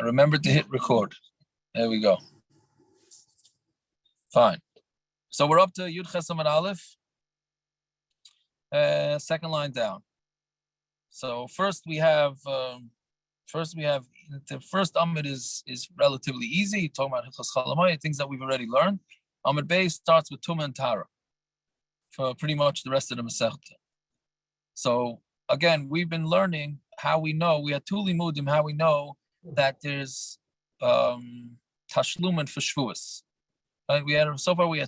And remember to hit record. There we go. Fine. So we're up to Yud Ches Amud Aleph. Second line down. So first we have the first Amud is relatively easy. Talking about Hilchos Chalamayit, things that we've already learned. Amud Beis starts with tumah and tara for pretty much the rest of the Masechta. So again, we've been learning how we know. We had two limudim. How we know that there's tashlumin for shavuos. Right? We had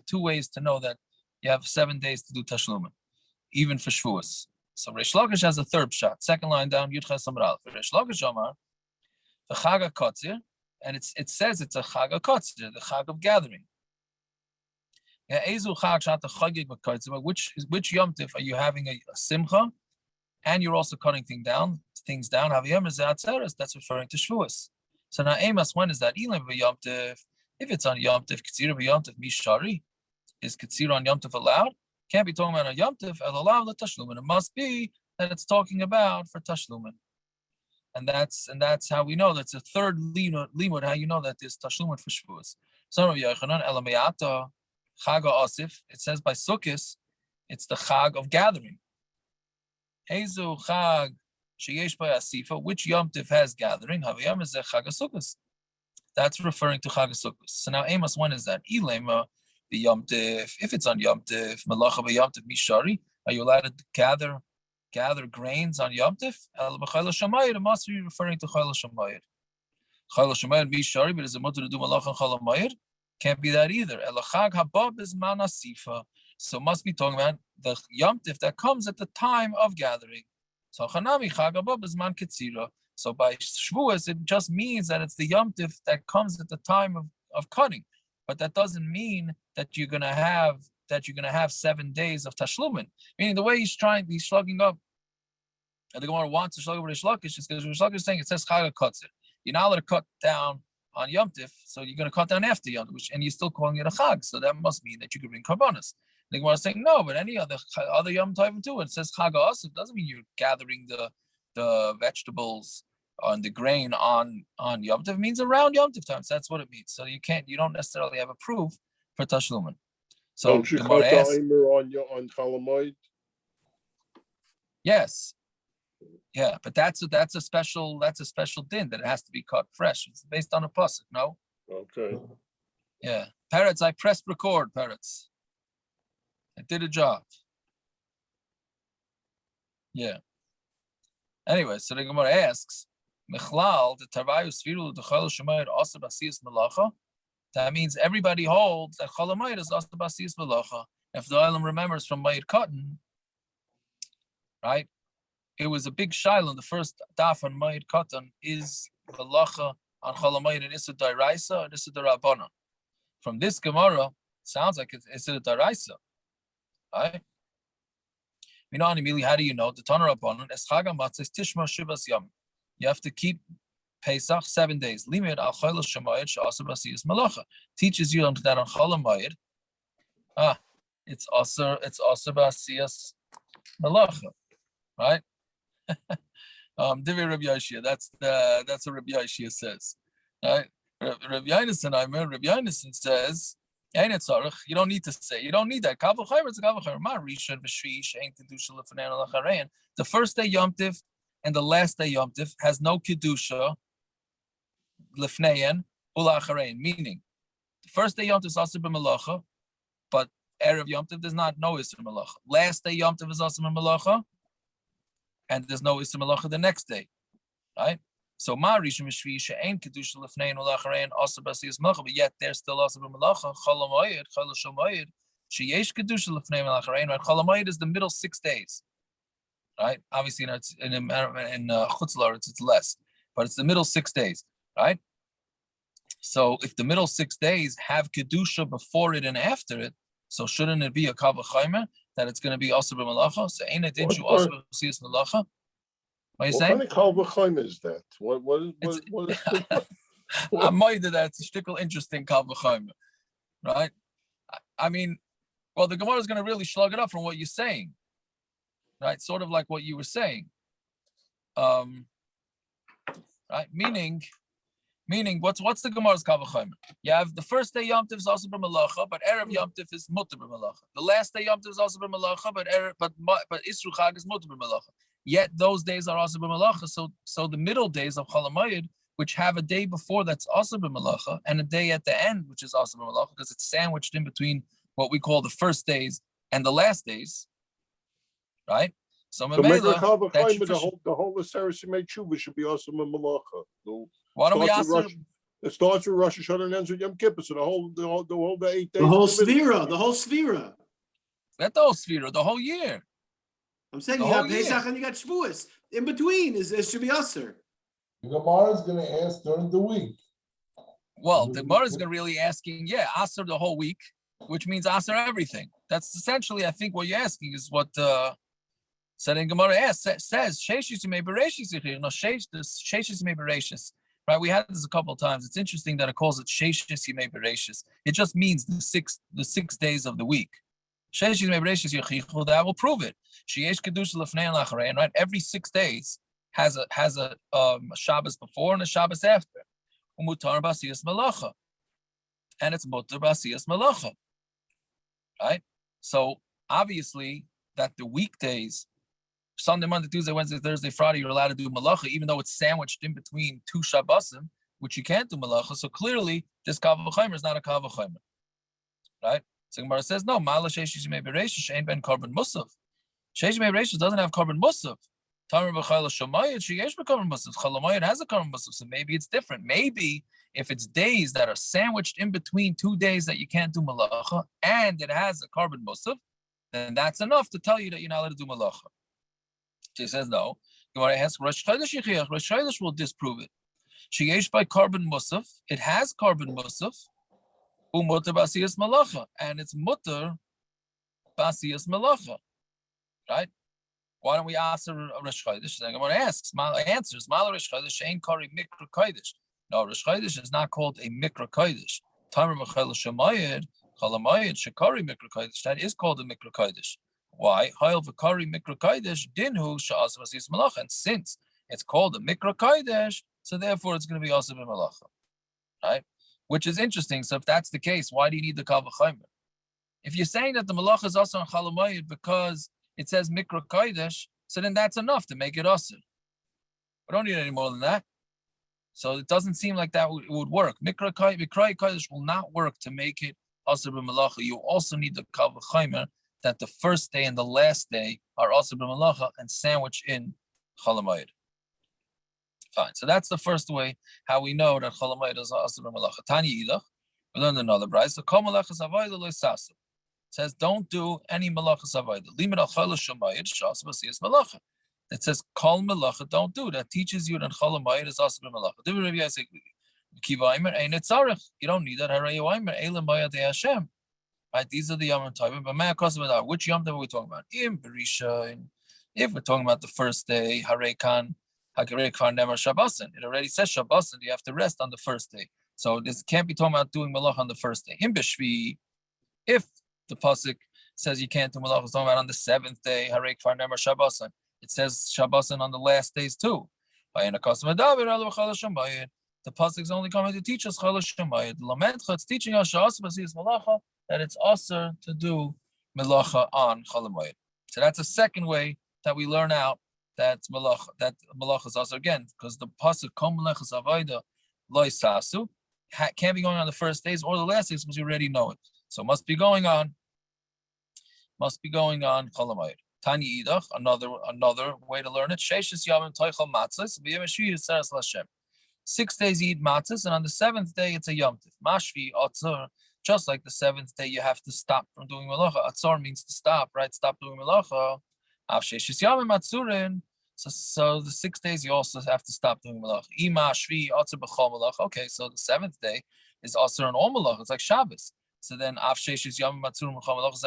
two ways to know that you have 7 days to do tashlumin, even for shavuos. So Reish Lakish has a third shot. Second line down, Yud Ches Amud Aleph. Reish Lakish Amar, the Chag HaKotzir, and it says it's a Chag HaKotzir, the Chag of gathering. Which Yom Tif are you having a simcha, and you're also cutting things down? That's referring to shavuos. So now Amos, when is that? If it's on Yom Tif, Ketzira b'Yom Tif Mishari, is Ketzira on Yom Tif allowed? Can't be talking about a Yom Tif allowed the tashlumin. It must be that it's talking about for tashlumin, and that's how we know. That's a third limud. How you know that there's tashlumin for shavuos. Son of Yochanan Elamayata Chag Asif. It says by Sukkis, it's the Chag of gathering. Ezu Chag sheyesh by Asifa. Which Yom Tif has gathering? Havayam is Chag Sukkos. That's referring to Chag Sukkos. So now Amos, when is that? Ilema. The Yom Tif, if it's on Yom Tif, melacha b'Yom Tif Mishari, are you allowed to gather grains on Yom Tif? El b'chol Shamayid, it must be referring to chol Shamayid. Chol Shamayid Mishari, but is it mutter to do melacha and chol Shamayid? Can't be that either. El chag habab is manasifa, so must be talking about the Yom Tif that comes at the time of gathering. So chanami chag habab is man ketzira. So by shavuos, it just means that it's the Yom Tif that comes at the time of cutting. But that doesn't mean that you're gonna have 7 days of tashlumin. Meaning the way he's slugging up, and the Gemara wants to slug over Reish Lakish is because Reish Lakish is saying it says Chag HaKotzir. You're not allowed to cut down on Yom Tif, so you're gonna cut down after Yom Tif, and you're still calling it a Chag. So that must mean that you could bring karbanos. The Gemara is saying no, but any other Yom Tovim too. It says Chag HaAsur. It doesn't mean you're gathering the vegetables on the grain on Yom Tov. Means around Yom Tov times. That's what it means. So you don't necessarily have a proof for tashlumin. So don't you cut timer on Hamoed? Yes, yeah, but that's a special din that it has to be cut fresh. It's based on a pasuk. No. Okay. Yeah, parrots. I pressed record. Parrots. I did a job. Yeah. Anyway, so the Gemara asks. That means everybody holds that Chalamayit is also basiyas melacha. If the Olam remembers from Mayit Cotton, right? It was a big shaila in the first daf on Mayit Cotton is melacha on Chalamayit and Issa Daraisa and Issa Darabana. From this Gemara, sounds like it's Issa Daraisa, right? How do you know? The Tanur Rabbanon es Chag HaMatzos Tishma Shivas Yom. You have to keep Pesach 7 days. Limit al chol Shamayid she'asur basiyas melacha. Teaches you that on chol Hamoed. It's assur basiyas melacha, right? Divrei Rabbi Yashia. That's what Rabbi Yashia says, right? Rabbi Yonason says, you don't need to say. You don't need that. Kav v'chaymer, it's a kav v'chaymer. Ma rishon v'shvi she'ein kedusha l'fnei l'charein. The first day Yom Tif and the last day Yom Tif has no kedusha l'fnein u'la'charein. Meaning, the first day Yom Tif is also b'melacha, but erev Yom Tif there's not no isur melacha. Last day Yom Tif is also b'melacha, and there's no isur melacha the next day, right? So ma rishon v'shvi she'ein kedusha l'fnei u'la'charein also basiyas melacha, but yet they're still also b'melacha. Chol Hamoed sheyesh kedusha l'fnei u'la'charein. Right? Chol Hamoed is the middle 6 days. Right? Obviously, in Chutz La'aretz it's less, but it's the middle 6 days, right? So if the middle 6 days have kedusha before it and after it, so shouldn't it be a kav v'chaymer that it's going to be also b'melacha? So ain't it didn't you also see melacha? What are you saying? What kind of kav v'chaymer is that? What is I'm moided that it's a shtickle interesting kav v'chaymer, right? I mean, well, the Gemara is going to really slug it up from what you're saying. Right, sort of like what you were saying, right? Meaning Meaning, what's the Gemara's kavachomer? You have the first day Yom Tov is also melacha, but erev Yom Tov is mutter melacha. The last day Yom Tov is also melacha, but Isru Chag is mutter melacha. Yet those days are also melacha. So the middle days of Hamoed, which have a day before that's also melacha, and a day at the end which is also melacha, because it's sandwiched in between what we call the first days and the last days, right? So make a the whole assur she made tshuva should be also a melacha. Why don't we assur? It starts with Rosh Hashanah and ends with Yom Kippur. So the whole 8 days. The whole sphera. Not the whole sphera, the whole year. I'm saying you got Pesach and you got shavuos. In between it should be assur. The Gemara is going to ask during the week. Well, the Gemara is really asking, assur the whole week, which means assur everything. That's essentially, I think, what you're asking is what Setting Gemara says Sheshis may bereshis here. No, Sheshis may bereshis. Right, we had this a couple of times. It's interesting that it calls it Sheshis may bereshis. It just means the six days of the week. Sheshis may bereshis yechichu. That will prove it. Sheyesh kedusha lefnei and lacharein. Right, every 6 days has a Shabbos before and a Shabbos after. Umutar basiyas melacha, and it's mutar basiyas melacha. Right, so obviously that the weekdays, Sunday, Monday, Tuesday, Wednesday, Thursday, Friday, you're allowed to do melacha, even though it's sandwiched in between 2 Shabbosim, which you can't do melacha. So clearly, this kavachomer is not a kavachomer, right? So Gemara says, no, mala sheishish mei bereishish ain't ben korban musaf. Sheishish mei bereishish doesn't have korban musaf. Tameh b'chayla shomayit sheyesh b'korban musaf. Chalamayit has a korban musaf, so maybe it's different. Maybe if it's days that are sandwiched in between 2 days that you can't do melacha, and it has a korban musaf, then that's enough to tell you that you're not allowed to do melacha. She says no. Gemara asks, Rosh Chodesh will disprove it. Sheyesh by korban musaf, it has korban musaf, mutter basiyas melacha, and it's mutter basiyas melacha, right? Why don't we ask Rosh Chodesh? Then Gemara asks, answers, Mala Rosh Chodesh ain't kari mikra kodesh. No, Rosh Chodesh is not called a mikra kodesh. Tameh b'chayla shamayid, chalamayid shekari mikra kodesh. That is called a mikra kodesh. Why? And since it's called a mikra kodesh, so therefore it's going to be also be melacha, right? Which is interesting. So if that's the case, why do you need the kavachomer? If you're saying that the melacha is also on chalamayid because it says mikra kodesh, so then that's enough to make it assur. We don't need any more than that. So it doesn't seem like that would work. Mikra kodesh will not work to make it assur b'melacha. You also need the kavachomer that the first day and the last day are assur b'melacha and sandwich in Hamoed. Fine. So that's the first way how we know that Hamoed is assur b'melacha. Tanya idach. We learned another brayso. So kol melachas avodah lo yisasu. Says don't do any melachas avodah. Limit al chol shamayid shas basiyas melacha. It says kol melacha don't do. That teaches you that Hamoed is assur b'melacha. Divrei Rabbi Yosef Kiva Aimer ein etzarich. You don't need that. Harei Aimer elam bayadei Hashem. Right, these are the Yom Tovim. But which Yom Tov are we talking about? If we're talking about the first day, Harekan, Hakerekvan Never Shabbosin. It already says Shabbosin. You have to rest on the first day. So this can't be talking about doing Malach on the first day. If the pasuk says you can't do Malach, it's talking about on the 7th day, Harekan Never Shabbosin. It says Shabbosin on the last days too. The pasuk is only coming to teach us Chalash Shemayid. It's teaching us Malacha, that it's assur to do melacha on Hamoed. So that's a second way that we learn out that melacha is assur again, because the pasuk kol melachas avodah lo yisasu can't be going on the first days or the last days because you already know it. So must be going on Hamoed. Tanya idach, another way to learn it. Sheishis yamim toichel matzos v'yom shvi yiseres l'Hashem. 6 days you eat matzos, and on the 7th day it's a yom tiv. Mashvi assur. Just like the 7th day, you have to stop from doing melacha. Assur means to stop, right? Stop doing melacha. So the 6 days, you also have to stop doing melacha. Okay, so the 7th day is assur on all melacha. It's like Shabbos. So then, that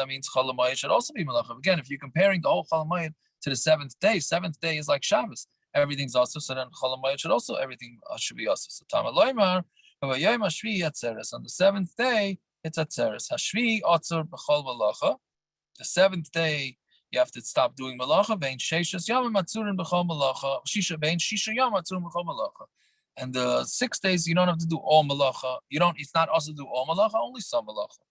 means Hamoed should also be melacha. Again, if you're comparing the whole Hamoed to the 7th day is like Shabbos. Everything's assur. So then Hamoed should also, everything should be assur. So tameh loymar, on the 7th day, it's atzeres. Hashvi atzur b'chol melacha. The 7th day, you have to stop doing melacha. Bein sheishas yamim atzurin b'chol melacha. Bein shisha yam atzurin b'chol melacha. And the 6 days you don't have to do all melacha. You don't. It's not also do all melacha, only some melacha.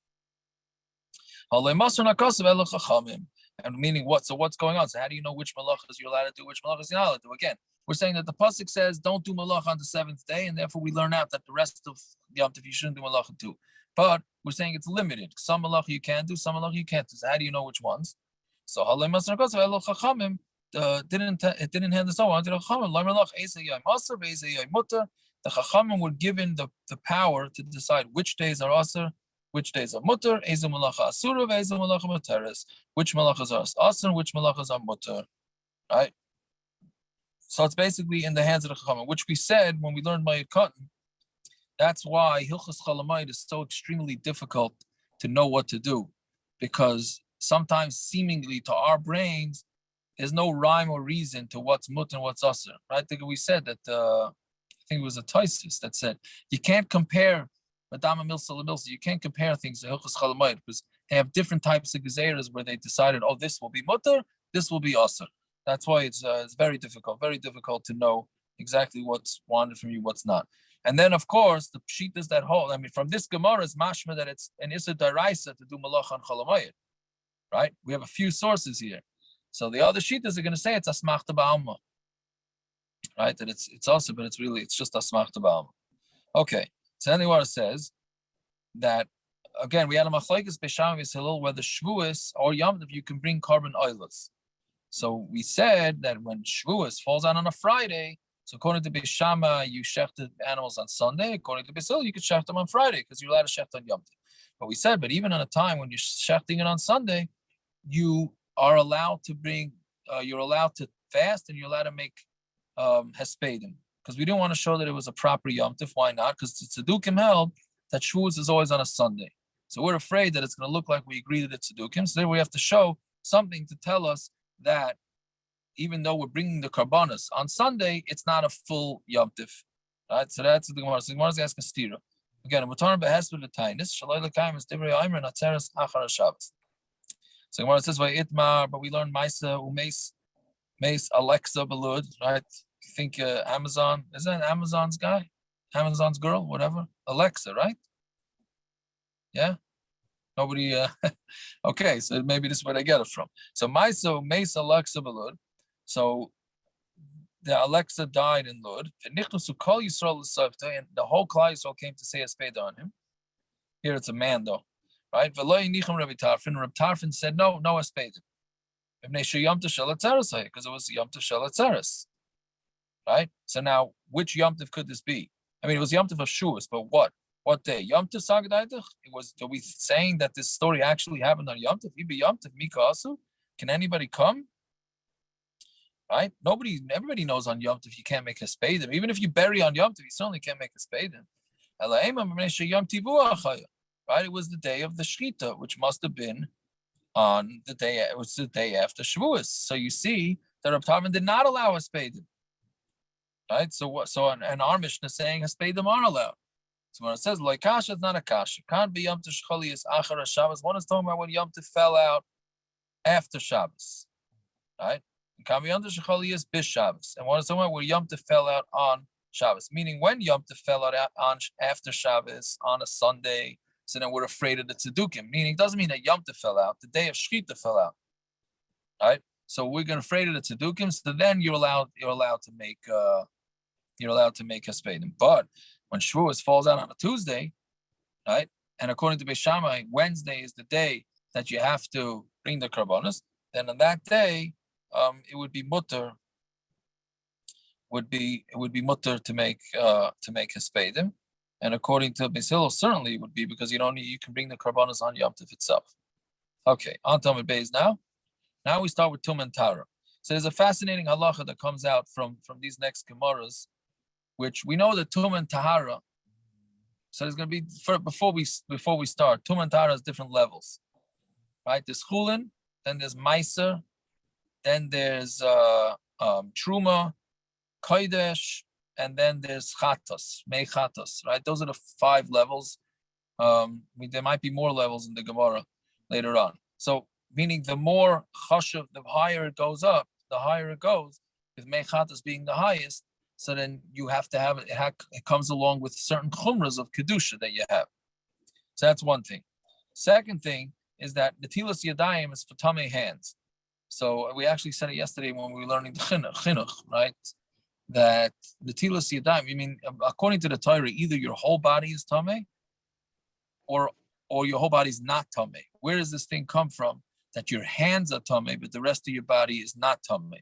And meaning what? So what's going on? So how do you know which malachas you're allowed to do, which malachas you're not allowed to do? Again, we're saying that the pasuk says don't do malacha on the 7th day, and therefore we learn out that the rest of Yom Tov you shouldn't do malacha too. But we're saying it's limited. Some malacha you can do, some malacha you can't do. So how do you know which ones? So it didn't hand this over. The chachamim were given the power to decide which days are assur, which days are mutter, ezu melacha assur, ezu melacha medras, which melachas are assur, which melachas are mutter, right? So it's basically in the hands of the chachamim, which we said when we learned Mayit Cotton. That's why Hilchos Chalamayit is so extremely difficult to know what to do, because sometimes seemingly to our brains, there's no rhyme or reason to what's mutter and what's assur, right? I think we said that, I think it was a Taisis that said, you can't compare Madama Milsa LaMilsa, you can't compare things to Hilchos Chalamayit because they have different types of gezeras where they decided, oh, this will be mutter, this will be assur. That's why it's very difficult to know exactly what's wanted from you, what's not. And then, of course, the pshitas that hold, I mean, from this Gemara is mashma that it's an issa daraisa to do melacha and chalamayit, right? We have a few sources here. So the other shitas are going to say it's asmachta ba'alma, right? That it's also, but it's just asmachta ba'alma. Okay, so then the Gemara says that, again, we had a Machlokes b'sham v'hillel whether shavuos or yom tov you can bring carbon oilers. So we said that when shavuos falls out on a Friday, so according to Bishama, you shechted animals on Sunday. According to Basil, you could shecht them on Friday because you're allowed to shecht on Yom Tov. But we said, but even on a time when you're shechting it on Sunday, you are allowed to bring, you're allowed to fast and you're allowed to make hespedim. Because we didn't want to show that it was a proper Yom Tov. Why not? Because the Tzedukim held that shavuos is always on a Sunday. So we're afraid that it's going to look like we agreed that it's Tzedukim. So then we have to show something to tell us that even though we're bringing the karbanos on Sunday, it's not a full Yom Tov. Right? So that's the Gemara. So the Gemara is asking stira. Again, we're talking about hespedim the tainis. Shaloi l'kaim is divrei aimer and atzeres achar Shabbos. So the Gemara says by itmar, but we learn maaser umeis Alexa belud. Right? You think Amazon, is that Amazon's guy? Amazon's girl, whatever. Alexa, right? Yeah. Nobody. Okay, so maybe this is where they get it from. So maaser umeis Alexa belud. So the Alexa died in Lud, and the whole Klal Yisrael came to say hespedim on him. Here it's a man though, right? Reb Tarfon said no hespedim. Because it was Yom Tov Shel Atzeres. Right? So now, which Yom Tov could this be? I mean, it was Yom Tov of Shavuos, but what day? Yom Tov Sagadaitach? Are we saying that this story actually happened on Yom Tov? Yom Tov Mika Asu? Can anybody come? Right? Everybody knows on Yom Tov you can't make hespedim. Even if you bury on Yom Tov, you certainly can't make hespedim. Right? It was the day of the Shechita, which must have been on the day. It was the day after Shavuos. So you see that Reb Tarfon did not allow hespedim. Right? So our Mishna is saying hespedim are allowed. So when it says like kasha, it's not a kasha. Can't be Yom Tov Shcholius achar Shabbos. One is talking about when Yom Tov fell out after Shabbos. Right? And one is talking about where Yom Tov fell out on Shabbos, meaning when Yom Tov fell out on after Shabbos on a Sunday, so then we're afraid of the Tzedukim. Meaning, it doesn't mean that Yom Tov fell out; the day of Shechita fell out, right? So we're going afraid of the Tzedukim. So then you're allowed to make hespedim. But when Shavuos falls out on a Tuesday, right? And according to Beis Shammai, Wednesday is the day that you have to bring the karbanos. Then on that day, it would be mutter. It would be mutter to make hespedim, and according to Basil, certainly it would be because you can bring the karbanos on Yom Tov itself. Okay, on Amud Beis now. Now we start with tumah and tara. So there's a fascinating halacha that comes out from these next Gemaras, which we know that tumah and tahara. So there's going to be before we start, tumah and tahara has different levels, right? There's Chullin, then there's maaser. Then there's trumah, kodesh, and then there's Chataas, Chataas, right? Those are the 5 levels. There might be more levels in the Gemara later on. So, meaning the more chashuv, the higher it goes up, the higher it goes, with Chataas being the highest, so then you have to have it. It comes along with certain chumras of kedusha that you have. So that's one thing. Second thing is that the netilas yadayim is for tameh hands. So we actually said it yesterday when we were learning the chinuch, right? That the netilas yadayim, I mean, according to the Torah, either your whole body is tameh, or your whole body is not tameh. Where does this thing come from? That your hands are tameh, but the rest of your body is not tameh.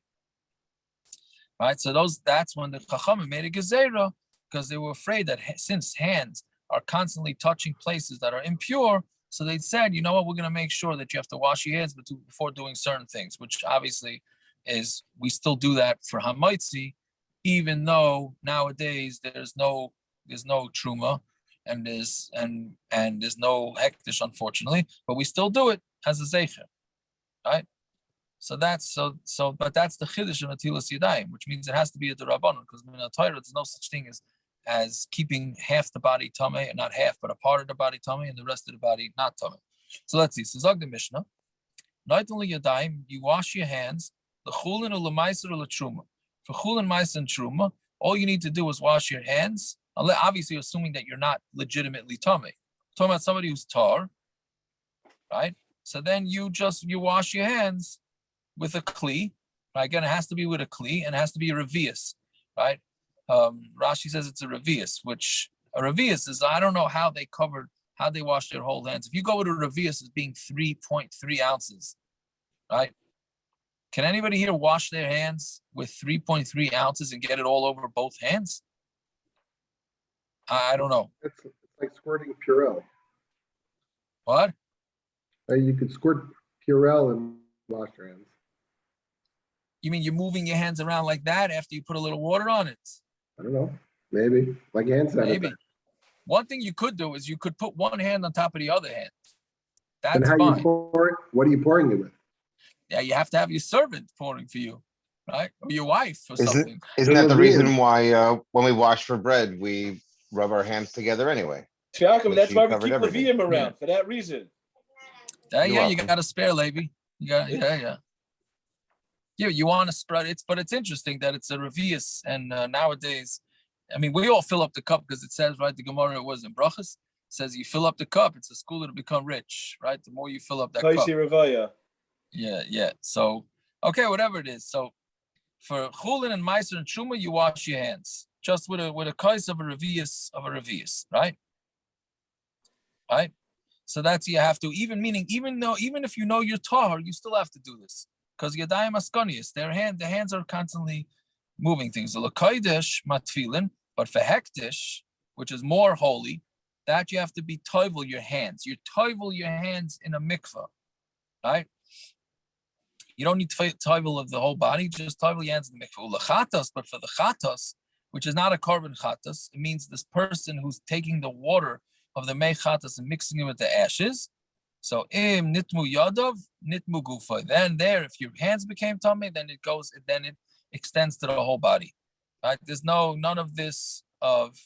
Right? So that's when the Chachamim made a gezerah, because they were afraid that since hands are constantly touching places that are impure, so they said, you know what, we're going to make sure that you have to wash your hands before doing certain things, which obviously is, we still do that for Hamoed, even though nowadays there's no trumah and there's no hektish, unfortunately, but we still do it as a zeicher, right? So that's but that's the chiddush of netilas yadayim, which means it has to be a midirabanan, because in the Torah there's no such thing as keeping half the body tameh, and not half, but a part of the body tameh and the rest of the body not tameh. So let's see. So zog the Mishna, not only yadayim, you wash your hands, the Chullin or the maaser or the trumah. For Chullin, maaser, and trumah, all you need to do is wash your hands, obviously assuming that you're not legitimately tameh. Talking about somebody who's tar, right? So then you wash your hands with a kli, right? Again, it has to be with a kli, and it has to be a revius, right? Rashi says it's a revius, which a revius is, I don't know how they wash their whole hands. If you go with a revius as being 3.3 ounces, right? Can anybody here wash their hands with 3.3 ounces and get it all over both hands? I don't know. It's like squirting Purell. What? You could squirt Purell and wash your hands. You mean you're moving your hands around like that after you put a little water on it? I don't know. Maybe. Like hand sanitizer. Maybe. One thing you could do is you could put one hand on top of the other hand. That's and how fine. You pour it? What are you pouring it with? Yeah, you have to have your servant pouring for you, right? Or your wife or something. Isn't that the reason why when we wash for bread, we rub our hands together anyway? Shakam, that's why we keep everything. Levium around, for that reason. Yeah, you got a spare, lady. You got, yeah. Yeah, you want to spread it, but it's interesting that it's a revius, and nowadays, I mean, we all fill up the cup because it says, right, the Gemara was in Brachas, says you fill up the cup, it's a school to become rich, right? The more you fill up that cup. Yeah. So, okay, whatever it is. So, for Chullin and maaser and trumah, you wash your hands just with a kais of a revius, right? Right. So that's you have to, even if you know you're tahor, you still have to do this. Because yadayim askonius, the hands are constantly moving things. The kodesh matfilin, but for hektish, which is more holy, that you have to be tovel your hands. You tovel your hands in a mikvah, right? You don't need to tovel of the whole body, just tovel your hands in the mikvah. Chataas, but for the Chataas, which is not a carbon Chataas, it means this person who's taking the water of the mei Chataas and mixing it with the ashes. So im nitmu yadav, nitmu gufa. Then there, if your hands became tameh, then it extends to the whole body. Right? There's none of this of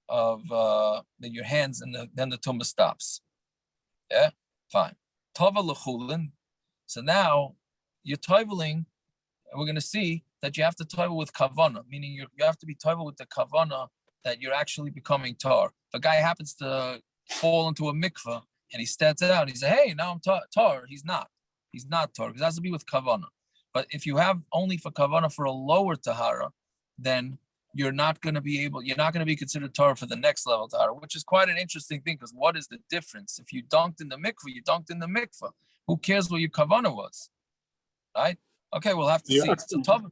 your hands and then the tumah stops. Yeah, fine. Tovel l'chulin. So now you're toveling, and we're going to see that you have to tovel with kavana, meaning you have to be tovel with the kavana that you're actually becoming tar. If a guy happens to fall into a mikveh, and he steps out, he says, hey, now I'm tar. He's not tar, because it has to be with kavana. But if you have only for kavana for a lower tahara, then you're not going to be considered tar for the next level tahara, which is quite an interesting thing, because what is the difference? If you dunked in the mikveh, you dunked in the mikveh. Who cares what your kavana was? Right? Okay, we'll have to see. It's a tough.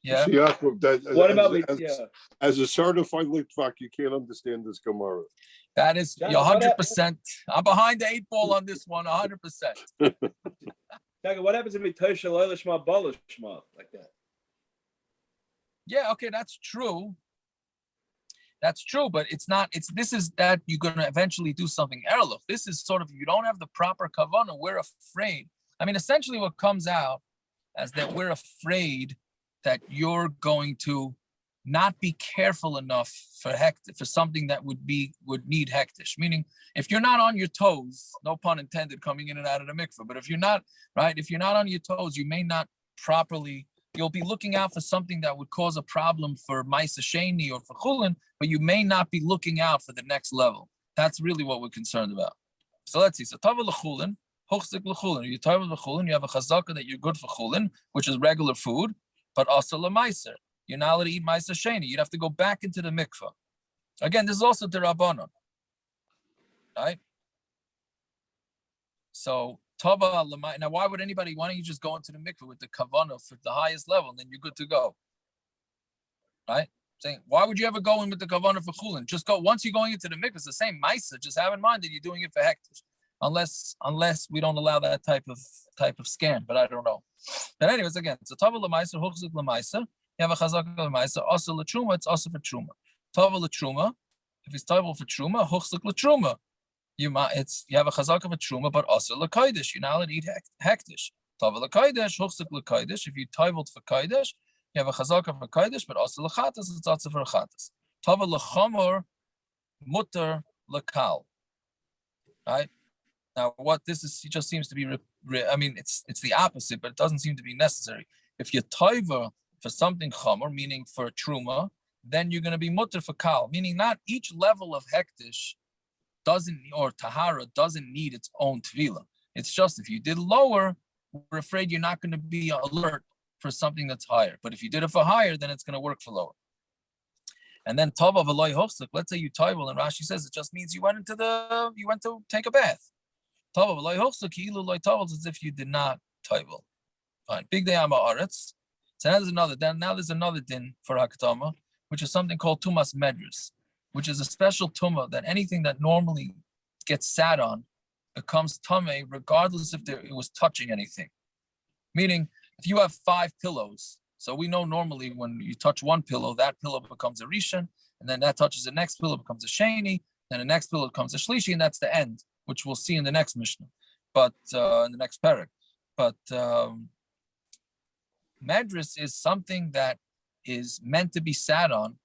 Yeah. What about as a certified litvak, you can't understand this Gemara. That is 100%. I'm behind the 8 ball on this one, 100%. What happens if we toshel oilishma balishma like that? Yeah, okay, that's true. That's true, but this is that you're gonna eventually do something erlich. This is sort of, you don't have the proper kavanah, we're afraid. I mean, essentially what comes out as that we're afraid that you're going to not be careful enough for something that would need hektish. Meaning, if you're not on your toes, no pun intended, coming in and out of the mikveh, but if you're not on your toes, you may not properly you'll be looking out for something that would cause a problem for maaser sheni or for Chullin, but you may not be looking out for the next level. That's really what we're concerned about. So let's see. So tovel l'Chullin, hochzik l'Chullin. You tovel l'Chullin, you have a chazaka that you're good for Chullin, which is regular food, but also l'maaser. You're not allowed to eat maaser sheni. You'd have to go back into the mikveh. Again, this is also derabanan, right? So tova l'maaser. Now, why don't you just go into the mikveh with the kavanah for the highest level, and then you're good to go, right? Saying, why would you ever go in with the kavanah for Chullin? Just go, once you're going into the mikveh, it's the same maaser. Just have in mind that you're doing it for hektish. Unless we don't allow that type of scam, but I don't know. But anyways, again, so tova l'maaser, hochzik l'maaser. You have a chazaka l'maaser, assur l'trumah, it's assur for trumah. Tova l'trumah, if it's tovel for trumah, hochzik l'trumah. You have a chazaka for trumah, but assur l'kodesh. You're not allowed to eat hektish. Tova l'kodesh, hochzik l'kodesh. If you toveled for kodesh, you have a chazaka for kodesh, but assur l'chatas, it's assur for chatas. Tova l'chamor, mutter l'kal. Right? Now, what this is, it just seems to be, it's the opposite, but it doesn't seem to be necessary. If you toiver for something chamor, meaning for trumah, then you're going to be mutter for kal, meaning not each level of hektish or tahara doesn't need its own tevila. It's just if you did lower, we're afraid you're not going to be alert for something that's higher. But if you did it for higher, then it's going to work for lower. And then tova v'loy hofsek. Let's say you tovel, and Rashi says it just means you went to take a bath. Tova v'loy hofsek ki'ilu loy tovels, as if you did not tovel. Fine. Big day amaretz. So now there's another din for hakatama, which is something called tumas medras, which is a special tumah that anything that normally gets sat on becomes tameh, regardless if it was touching anything. Meaning, if you have 5 pillows, so we know normally when you touch one pillow, that pillow becomes a rishon, and then that touches the next pillow, becomes a sheni, then the next pillow becomes a shlishi, and that's the end, which we'll see in the next Mishna, but in the next parak. But medras is something that is meant to be sat on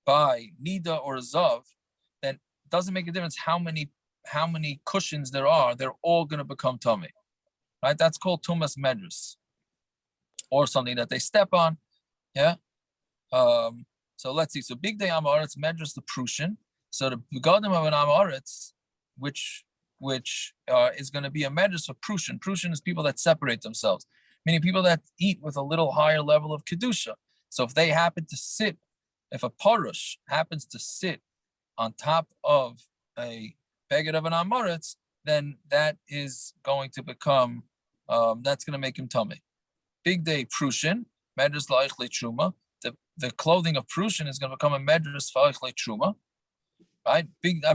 by nida or zav. Then doesn't make a difference how many cushions there are; they're all going to become tameh, right? That's called tumas medras, or something that they step on. Yeah. So let's see. So big day amaretz medras the prushin. So the begadim of an amaretz, which is going to be a medras for prushin. Prushin is people that separate themselves, meaning people that eat with a little higher level of kedusha. So if they happen to sit, if a parush happens to sit on top of a beged of an amaretz, then that is going to become, that's going to make him tameh. Big day prushin, medras la'ichle trumah. The clothing of prushin is going to become a medras la'ichle trumah, right? Big. I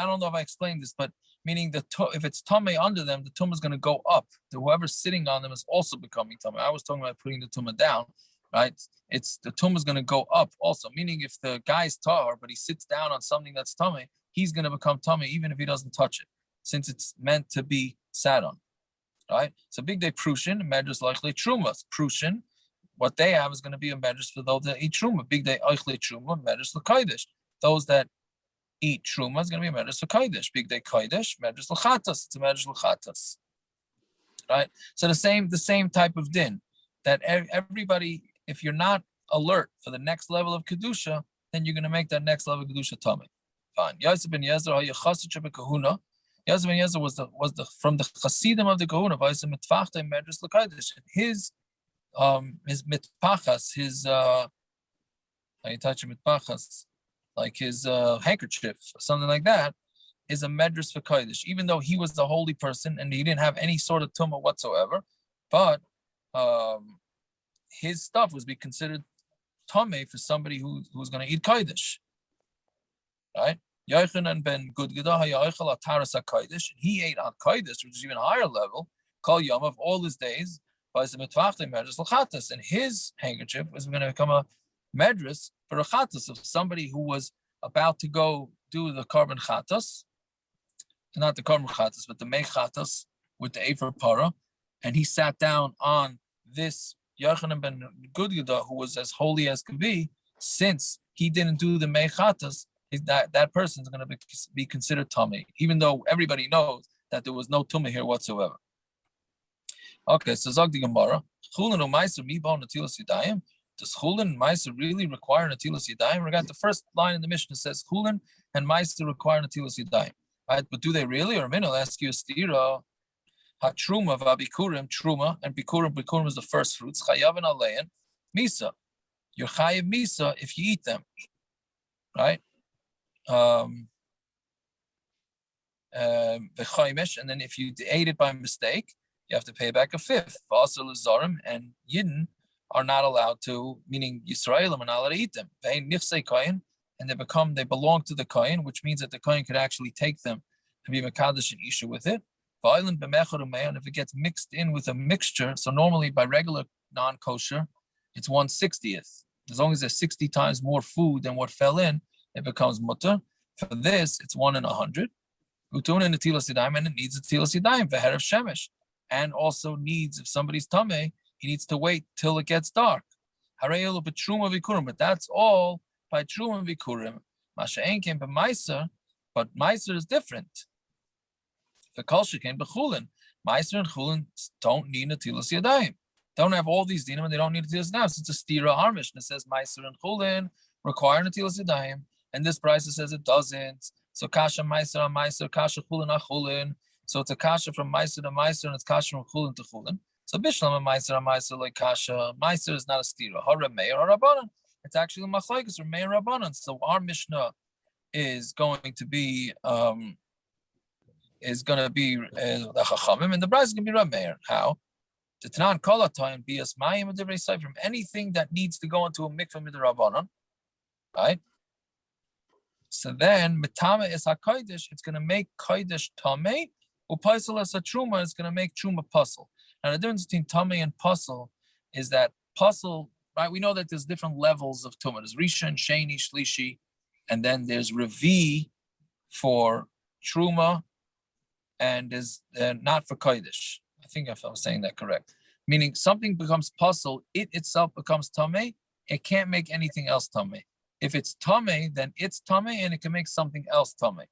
don't know if I explained this, but meaning if it's tameh under them, the tumah is going to go up. Whoever's sitting on them is also becoming tameh. I was talking about putting the tumah down, right? The tumah is going to go up also. Meaning if the guy's tahar, but he sits down on something that's tameh, he's going to become tameh even if he doesn't touch it, since it's meant to be sat on. Right? So big day prushin, medras likely trumas. Prushin, what they have is going to be a medras for those that eat trumah. Big day eichle trumah, medras l'kodesh. Those that eat trumah is going to be a medras l'kodesh. Big day kodesh, medras l'chatas. It's a medras l'chatas. Right? So the same type of din that everybody, if you're not alert for the next level of kedusha, then you're going to make that next level of kedusha tameh. Fine. Yosef ben Yezer hayachasich b'kahuna. Yosef ben Yezer was from the chasidim of the kahuna. Medras l'kodesh. His mitpachas, how you touch a mitpachas, like his handkerchief, something like that, is a medras for kodesh. Even though he was the holy person and he didn't have any sort of tumah whatsoever, but his stuff was be considered tameh for somebody who's going to eat kodesh, right? Yochanan ben Gudgada hayachal ataras hakodesh. He ate on kodesh, which is even higher level. Kol yom of all his days. And his handkerchief was going to become a medras for a chatas of somebody who was about to go do the carbon chatas, not the carbon chatas, but the mei chatas with the afer para, and he sat down on this Yochanan ben Gudgada, who was as holy as could be, since he didn't do the mei chatas. That person is going to be considered tameh, even though everybody knows that there was no tumah here whatsoever. Okay, so zog the Gemara, Chullin or maaser mibon natilas yadayim. Does Chullin and maaser really require natilas yadayim? We got the first line in the Mishna says Chullin and maaser require natilas yadayim. Right? But do they really? Or I'll ask you a stira. Ha trumah v'abikurim trumah and bikurim is the first fruits. Chayavin alein misa. You're chayav misa if you eat them, right? And then if you ate it by mistake, you have to pay back a fifth. Assur l'zarim and Yidden are not allowed to, meaning Yisraelim are not allowed to eat them. And they belong to the kohen, which means that the kohen could actually take them and be mekadosh and isha with it. And if it gets mixed in with a mixture, so normally by regular non-kosher, it's 1/60th. As long as there's 60 times more food than what fell in, it becomes mutter. For this, it's 1 in 100. Utun and natilas yadayim, and it needs a natilas yadayim v'herav shemesh, and also needs, if somebody's tameh, he needs to wait till it gets dark. Harayelu b'trumah v'ikurim, but that's all by trumah v'ikurim. Masha'en came by maaser, but maaser is different. The culture came by Chullin. Maaser and Chullin don't need natilas yadayim. Don't have all these dinim, and they don't need natilas yadayim. So it's a stira. Our Mishna says maaser and Chullin require natilas yadayim, and this price says it doesn't. So kasha maaser on maaser, kasha Chullin on Chullin. So it's a kasha from maaser to maaser, and it's kasha from Chullin to Chullin. So bishlam and maaser on maaser like kasha. Maaser is not a stira. Harameir or rabbanan. It's actually Machlokes or meir rabbanan. So our Mishnah is going to be the chachamim, and the brayz is going to be rameir. How? The tanan kolatayim bias mayim midirabanan from anything that needs to go into a mikvah midirabanan, right? So then, tameh is kodesh. It's going to make kodesh tameh. Upaisel as a trumah is going to make trumah puzzle. Now the difference between tameh and puzzle is that puzzle, right? We know that there's different levels of tumah. There's rishon, sheni, shlishi, and then there's revi for trumah, and is not for kodesh. I think if I'm saying that correct. Meaning something becomes puzzle, it itself becomes tameh. It can't make anything else tameh. If it's tameh, then it's tameh, and it can make something else tameh.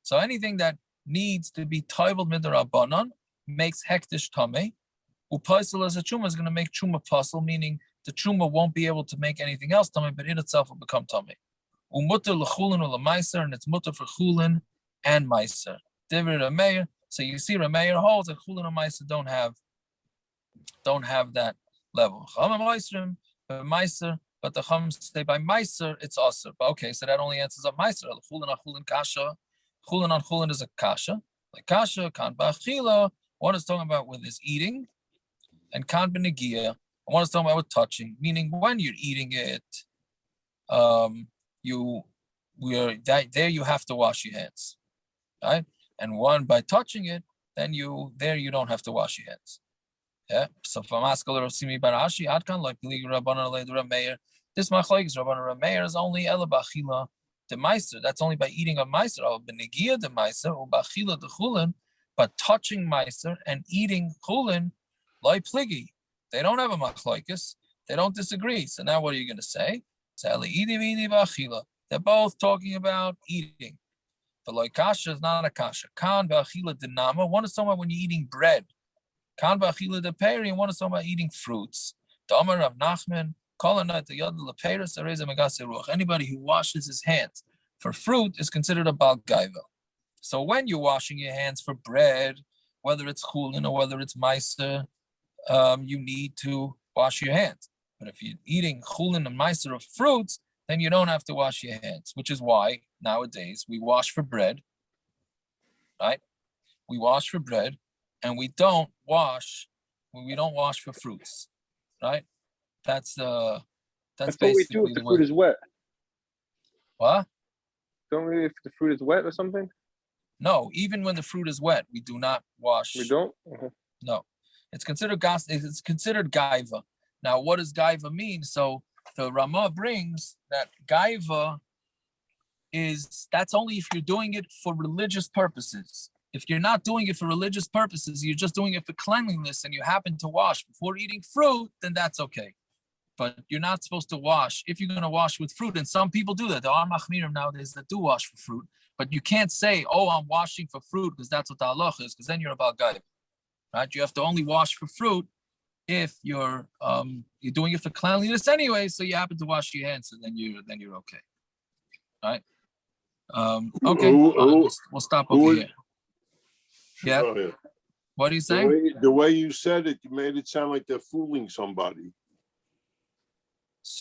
So anything that needs to be tovel midirabanan makes hektish tameh. Upaisel as a trumah is going to make trumah puzzle, meaning the trumah won't be able to make anything else tameh, but in itself will become tameh. Umutter l'chulin or l'maaser, and it's mutter for chulin and maaser. So you see, Rameir holds that Chullin and maaser don't have that level. But the Chum say by maaser it's assur. Okay, so that only answers up maaser. Chullin on Chullin kasha. Chullin on Chullin is a kasha. Like kasha kan ba'achila. One is talking about with his eating, and kan b'negia. One is talking about with touching. Meaning when you're eating it, you have to wash your hands, right? And one by touching it, then you don't have to wash your hands. Yeah. So from Askaler of Simi Barashi, Adkan like Rabbanan Rameir. This Machlokes Rabbanan Rameir is only elabachila the maaser. That's only by eating a maaser. Or benegia the maaser or bachila the chulin, but touching maaser and eating chulin like pligi. They don't have a Machlokes. They don't disagree. So now what are you going to say? They're both talking about eating. But like kasha is not a kasha. Kan ba'achila denama. One is talking about when you're eating bread. Kan ba'achila de peri, and one is talking about eating fruits. Damar Rav Nachman, kolanat the yad leperis areza megase ruach. Anybody who washes his hands for fruit is considered a bal gaiva. So when you're washing your hands for bread, whether it's chulin or whether it's maaser, you need to wash your hands. But if you're eating chulin and maaser of fruits, then you don't have to wash your hands, which is why nowadays we wash for bread, right? We wash for bread, and we don't wash for fruits, right? That's what we do if the fruit is wet. What? Don't we if the fruit is wet or something? No, even when the fruit is wet, we do not wash. We don't? No. It's considered gaiva. Now, what does gaiva mean? So the Ramah brings that gaiva that's only if you're doing it for religious purposes. If you're not doing it for religious purposes, you're just doing it for cleanliness and you happen to wash before eating fruit, then that's okay. But you're not supposed to wash if you're going to wash with fruit. And some people do that. There are machmirim nowadays that do wash for fruit. But you can't say, oh, I'm washing for fruit because that's what the halacha is, because then you're about gaiva. Right? You have to only wash for fruit if you're doing it for cleanliness anyway, so you happen to wash your hands, so then you're okay. All right. Okay. We'll stop over here. Yeah. Go ahead. What are you saying? The way you said it, you made it sound like they're fooling somebody.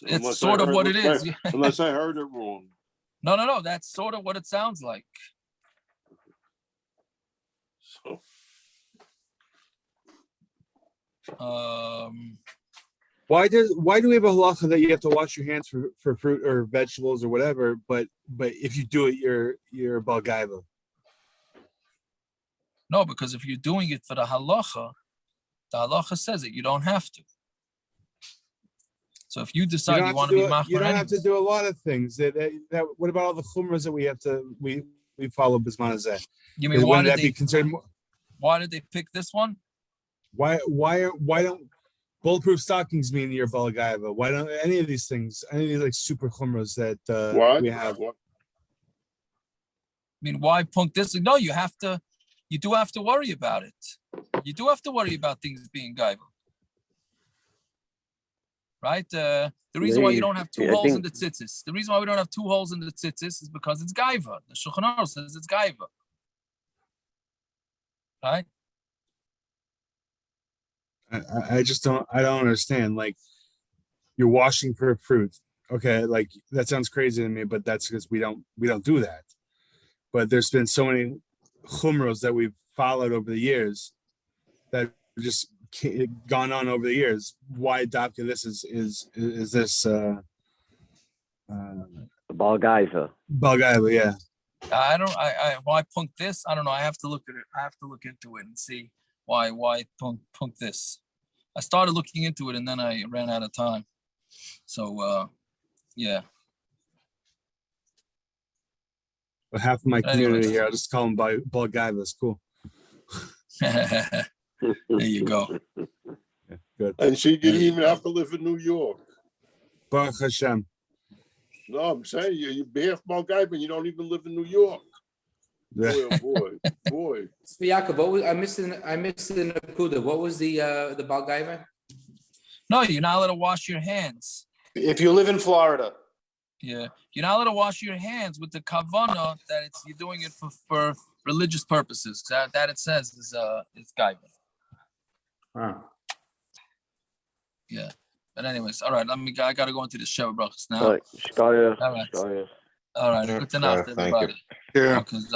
It's sort of what it is. Unless I heard it wrong. No. That's sort of what it sounds like. So. Why do we have a halacha that you have to wash your hands for fruit or vegetables or whatever, but if you do it, you're a balgaiva? No, because if you're doing it for the halacha says it. You don't have to. So if you decide you want to be machmer, you don't have to do a lot of things. That what about all the chumras that we have to we follow bisman hazeh? You mean why did they be considered? Why did they pick this one? Why don't bulletproof stockings mean you're balgaiva? Why don't any of these things, any of these like super chumras that we have? What? I mean, why punk this? No, you do have to worry about it. You do have to worry about things being gaiva. Right? The reason why you don't have two holes in the tzitzis. The reason why we don't have two holes in the tzitzis is because it's gaiva. The Shulchan Aruch says it's gaiva. Right? I don't understand. Like, you're washing for fruit. Okay, like that sounds crazy to me, but that's because we don't do that. But there's been so many chumros that we've followed over the years that just gone on over the years. Why adopting this is this balgaiva? Balgaiva, yeah. I why punk this? I don't know. I have to look at it. I have to look into it and see why punk this. I started looking into it and then I ran out of time. So yeah. But half of my community here, I'll just call them balgaivas. Cool. There you go. Yeah, good. And she didn't even have to live in New York. Baruch Hashem. No, I'm saying you're half Balgaiva, but you don't even live in New York. Boy. Yaakov, what was I missed in the Nakuda? What was the Balgaiva? No, you're not allowed to wash your hands. If you live in Florida. Yeah, you're not allowed to wash your hands with the kavana that you're doing it for religious purposes. That it says is gaiva. Wow. Yeah, but anyways, all right. I gotta go into the Sheva brachas now. All right. All right. Good to know, everybody. Yeah. Because